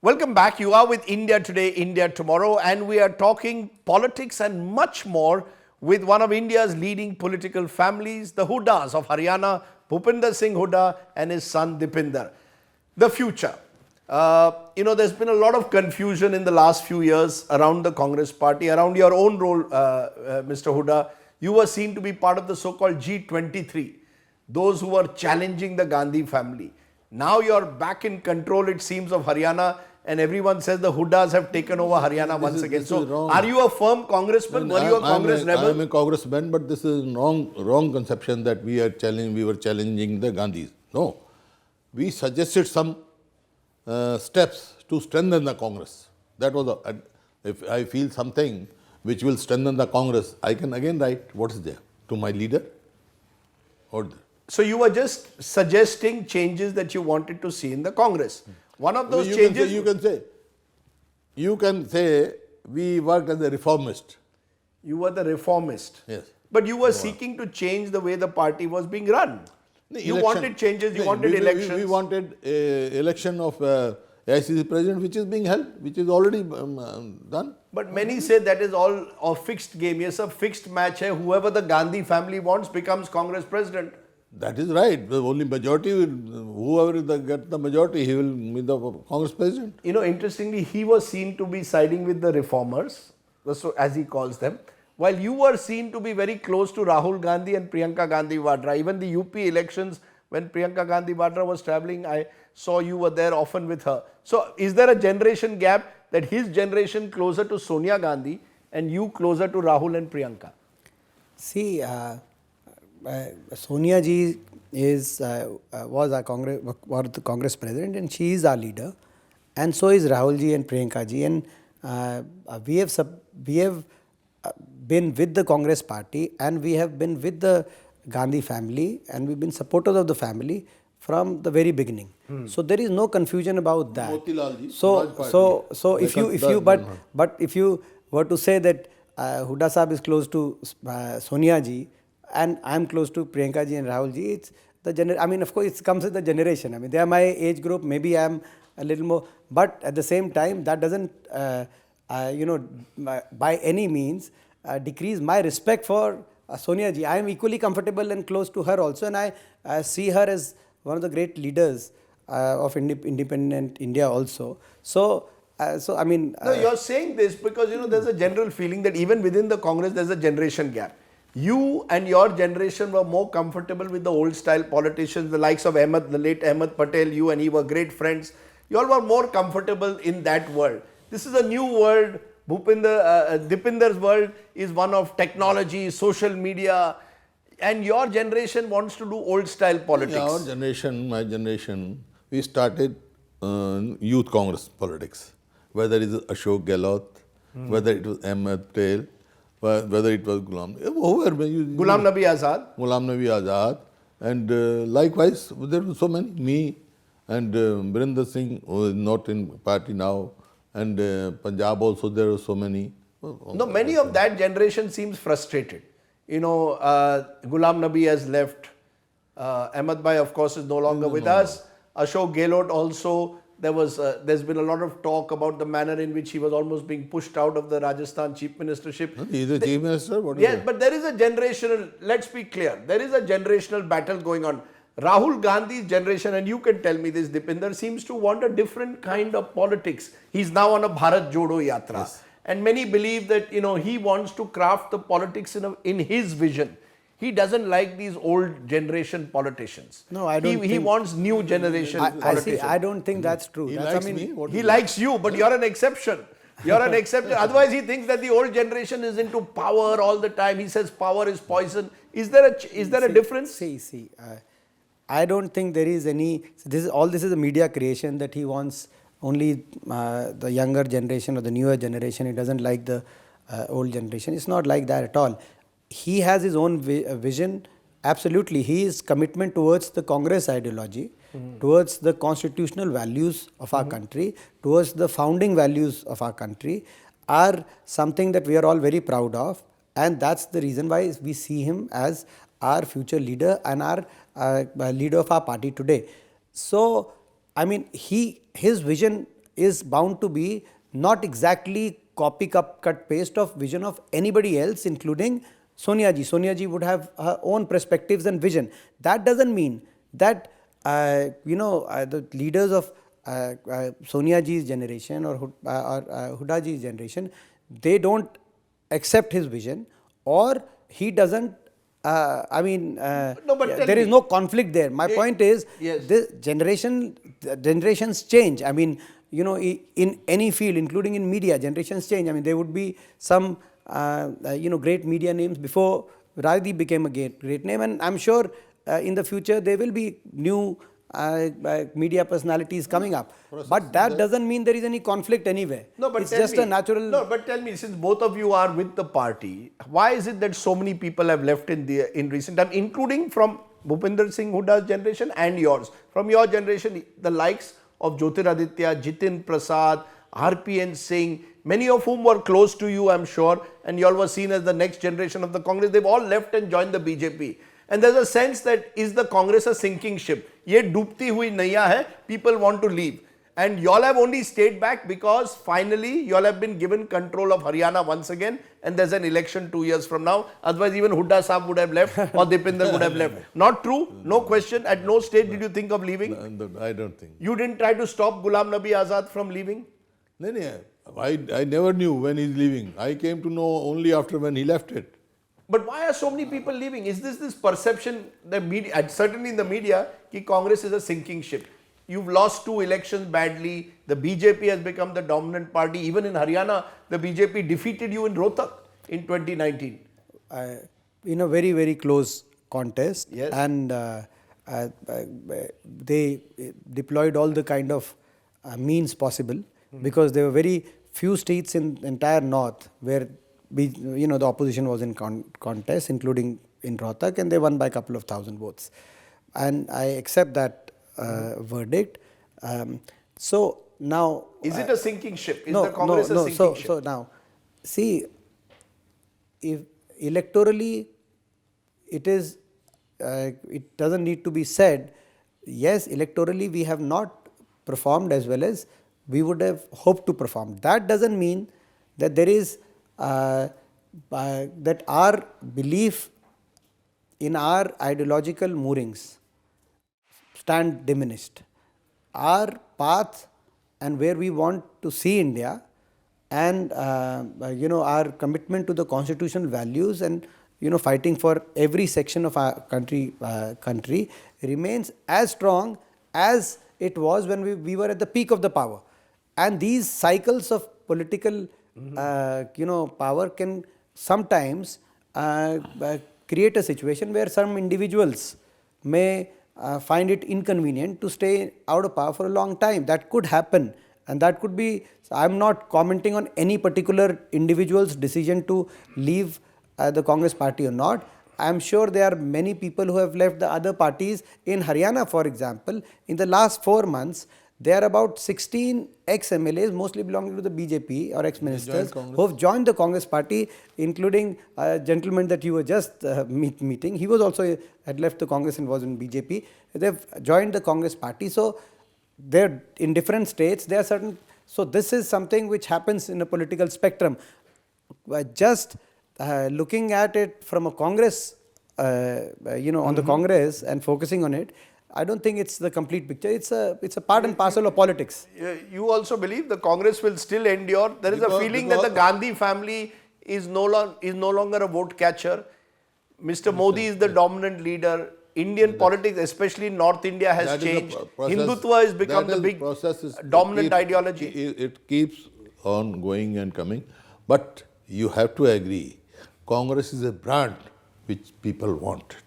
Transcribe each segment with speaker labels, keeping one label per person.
Speaker 1: Welcome back. You are with India Today, India Tomorrow, and we are talking politics and much more with one of India's leading political families, the Hoodas of Haryana, Bhupinder Singh Hooda and his son Deepender. The future. There's been a lot of confusion in the last few years around the Congress party, around your own role, Mr. Hooda. You were seen to be part of the so-called G23, those who were challenging the Gandhi family. Now you're back in control, it seems, of Haryana, and everyone says the Hoodas have taken over Haryana once again. So, are you a firm congressman? Were you a Congress rebel?
Speaker 2: I'm a congressman, but this is wrong conception that we were challenging the Gandhis. No, we suggested some steps to strengthen the Congress. That was if I feel something which will strengthen the Congress, I can again write what is there to my leader.
Speaker 1: So you were just suggesting changes that you wanted to see in the Congress. One of those changes...
Speaker 2: You can say we worked as a reformist.
Speaker 1: You were the reformist.
Speaker 2: Yes.
Speaker 1: But you were seeking to change the way the party was being run. You wanted changes, you wanted elections.
Speaker 2: We wanted election of ICC president, which is being held, which is already done.
Speaker 1: But many say that is all a fixed game. Yes, a fixed match. Whoever the Gandhi family wants becomes Congress president.
Speaker 2: That is right. The only majority, whoever gets the majority, he will be the Congress president.
Speaker 1: Interestingly, he was seen to be siding with the reformers, as he calls them, while you were seen to be very close to Rahul Gandhi and Priyanka Gandhi Vadra. Even the UP elections, when Priyanka Gandhi Vadra was travelling, I saw you were there often with her. So, is there a generation gap that his generation closer to Sonia Gandhi and you closer to Rahul and Priyanka?
Speaker 3: See, Sonia ji was the Congress president, and she is our leader, and so is Rahul ji and Priyanka ji, and we have been with the Congress party, and we have been with the Gandhi family, and we've been supporters of the family from the very beginning. So there is no confusion about that. But if you were to say that Hooda Sahab is close to Sonia ji, and I'm close to Priyanka ji and Rahul ji, it's the of course it comes with the generation. They are my age group, maybe I'm a little more, but at the same time that doesn't by any means decrease my respect for Sonia ji. I am equally comfortable and close to her also, and I see her as one of the great leaders of independent India also. No,
Speaker 1: you're saying this because there's a general feeling that even within the Congress there's a generation gap. You and your generation were more comfortable with the old style politicians, the likes of the late Ahmed Patel. You and he were great friends. You all were more comfortable in that world. This is a new world. Deepender's world is one of technology, social media, and your generation wants to do old style politics.
Speaker 2: Yeah, our generation, my generation, we started youth Congress politics. Whether it was Ashok Gehlot, whether it was Ahmed Patel, whether it was Ghulam
Speaker 1: Nabi
Speaker 2: Azad, and likewise there were so many, me and Bhupinder Singh, who is not in party now, and Punjab also there were so many.
Speaker 1: No, many of that generation seems frustrated. Ghulam Nabi has left. Ahmed Bhai, of course, is no longer with us. Ashok Gehlot also. There's been a lot of talk about the manner in which he was almost being pushed out of the Rajasthan chief ministership.
Speaker 2: He's a chief minister?
Speaker 1: Yes, but there is a generational, let's be clear, there is a generational battle going on. Rahul Gandhi's generation, and you can tell me this, Deepender, seems to want a different kind of politics. He's now on a Bharat Jodo Yatra. Yes. And many believe that, he wants to craft the politics in his vision. He doesn't like these old generation politicians.
Speaker 3: No, I don't.
Speaker 1: He wants new generation politicians.
Speaker 3: I don't think that's true.
Speaker 2: He likes me.
Speaker 1: He likes you, but you're an exception. You're an exception. Otherwise, he thinks that the old generation is into power all the time. He says power is poison. Is there a difference?
Speaker 3: I don't think there is any. This is a media creation that he wants only the younger generation or the newer generation. He doesn't like the old generation. It's not like that at all. He has his own vision. Absolutely, his commitment towards the Congress ideology, towards the constitutional values of our country, towards the founding values of our country are something that we are all very proud of, and that's the reason why we see him as our future leader and our leader of our party today. So, his vision is bound to be not exactly copy cut paste of vision of anybody else, including Sonia ji. Sonia ji would have her own perspectives and vision. That doesn't mean that the leaders of Sonia ji's generation or Hooda ji's generation, they don't accept his vision, or he doesn't.
Speaker 1: No, but tell
Speaker 3: there is
Speaker 1: me.
Speaker 3: no conflict there. My point is,
Speaker 1: yes.
Speaker 3: this generations change. I mean, in any field, including in media, generations change. I mean, there would be some great media names before Rajdeep became a great name, and I'm sure in the future there will be new media personalities coming up. But that doesn't mean there is any conflict anywhere.
Speaker 1: No, but
Speaker 3: it's
Speaker 1: tell
Speaker 3: just
Speaker 1: me,
Speaker 3: a natural.
Speaker 1: No, but tell me, since both of you are with the party, why is it that so many people have left in recent time, including from Bhupinder Singh Hooda's generation and yours? From your generation, the likes of Jyotiraditya, Jitin Prasad, RPN Singh, many of whom were close to you, I'm sure, and you all were seen as the next generation of the Congress. They've all left and joined the BJP. And there's a sense that is the Congress a sinking ship? Ye doobti hui naiya hai, people want to leave. And y'all have only stayed back because finally y'all have been given control of Haryana once again, and there's an election 2 years from now. Otherwise even Hooda Saab would have left or Deepender would have left. Not true? No question. At no stage did you think of leaving?
Speaker 2: No, I don't think.
Speaker 1: You didn't try to stop Ghulam Nabi Azad from leaving?
Speaker 2: No, I never knew when he's leaving. I came to know only after when he left it.
Speaker 1: But why are so many people leaving? Is this perception, the media, and certainly in the media, that Congress is a sinking ship? You've lost 2 elections badly. The BJP has become the dominant party. Even in Haryana, the BJP defeated you in Rohtak in 2019.
Speaker 3: In a very, very close contest.
Speaker 1: Yes.
Speaker 3: And they deployed all the kind of means possible, because there were very few seats in the entire north where the opposition was in contest, including in Rohtak, and they won by a couple of thousand votes. And I accept that verdict. So now,
Speaker 1: is it a sinking ship? Is the Congress a sinking ship?
Speaker 3: So now, see, if electorally it is, it doesn't need to be said. Yes, electorally we have not performed as well as we would have hoped to perform. That doesn't mean that there is that our belief in our ideological moorings stand diminished. Our path and where we want to see India, and our commitment to the constitutional values, and fighting for every section of our country remains as strong as it was when we were at the peak of the power. And these cycles of political power can sometimes create a situation where some individuals may find it inconvenient to stay out of power for a long time. That could happen, and that could be, I'm not commenting on any particular individual's decision to leave the Congress party or not. I'm sure there are many people who have left the other parties. In Haryana, for example, in the last 4 months, there are about 16 ex-MLAs, mostly belonging to the BJP or ex-ministers, who have joined the Congress party, including a gentleman that you were just meeting. He was also, had left the Congress and was in BJP. They've joined the Congress party. So they're in different states. There are certain, so this is something which happens in a political spectrum. Just looking at it from a Congress, on the Congress and focusing on it, I don't think it's the complete picture. It's a part and parcel of politics.
Speaker 1: You also believe the Congress will still endure? There is a feeling that the Gandhi family is no longer a vote catcher. Mr. Modi is the dominant leader. Indian politics, especially in North India, has changed. Hindutva has become the big dominant ideology.
Speaker 2: It keeps on going and coming. But you have to agree, Congress is a brand which people want it.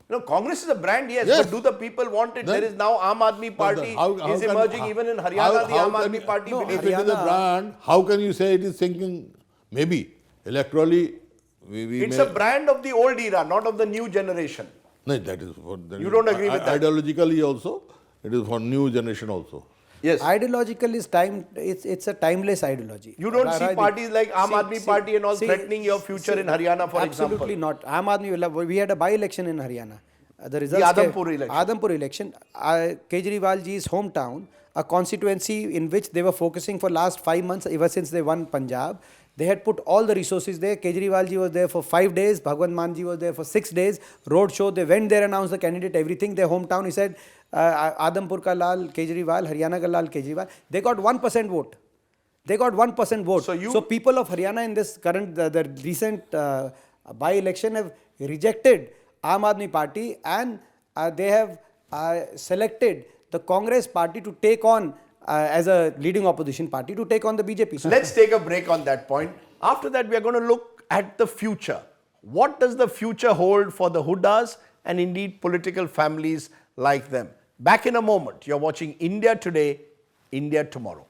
Speaker 1: No, Congress is a brand, yes, but do the people want it? There is now Aam Aadmi Party is emerging even in Haryana. The Aam Aadmi Party believes
Speaker 2: if it is a brand, how can you say it is sinking? Maybe electorally,
Speaker 1: it's a brand of the old era, not of the new generation.
Speaker 2: No, that is what.
Speaker 1: You don't agree with that?
Speaker 2: Ideologically also, it is for new generation also.
Speaker 1: Yes.
Speaker 3: Ideological is it's a timeless ideology.
Speaker 1: You don't see parties like Aam Aadmi Party and all threatening your future in Haryana, for example.
Speaker 3: Absolutely not. Aam Aadmi, we had a by-election in Haryana. the results.
Speaker 1: Adampur election.
Speaker 3: Adampur election, Kejriwal ji's hometown, a constituency in which they were focusing for last 5 months, ever since they won Punjab. They had put all the resources there. Kejriwal ji was there for 5 days. Bhagwant Mann ji was there for 6 days. Road show. They went there, announced the candidate, everything. Their hometown. He said, Adampur ka Lal Kejriwal, Haryana ka Lal Kejriwal. They got 1% vote. They got 1% vote. So people of Haryana in this current, the recent by-election have rejected Aam Aadmi Party, and they have selected the Congress party to take on as a leading opposition party to take on the BJP. So
Speaker 1: let's take a break on that point. After that, we are going to look at the future. What does the future hold for the Hoodas and indeed political families like them? Back in a moment. You're watching India Today, India Tomorrow.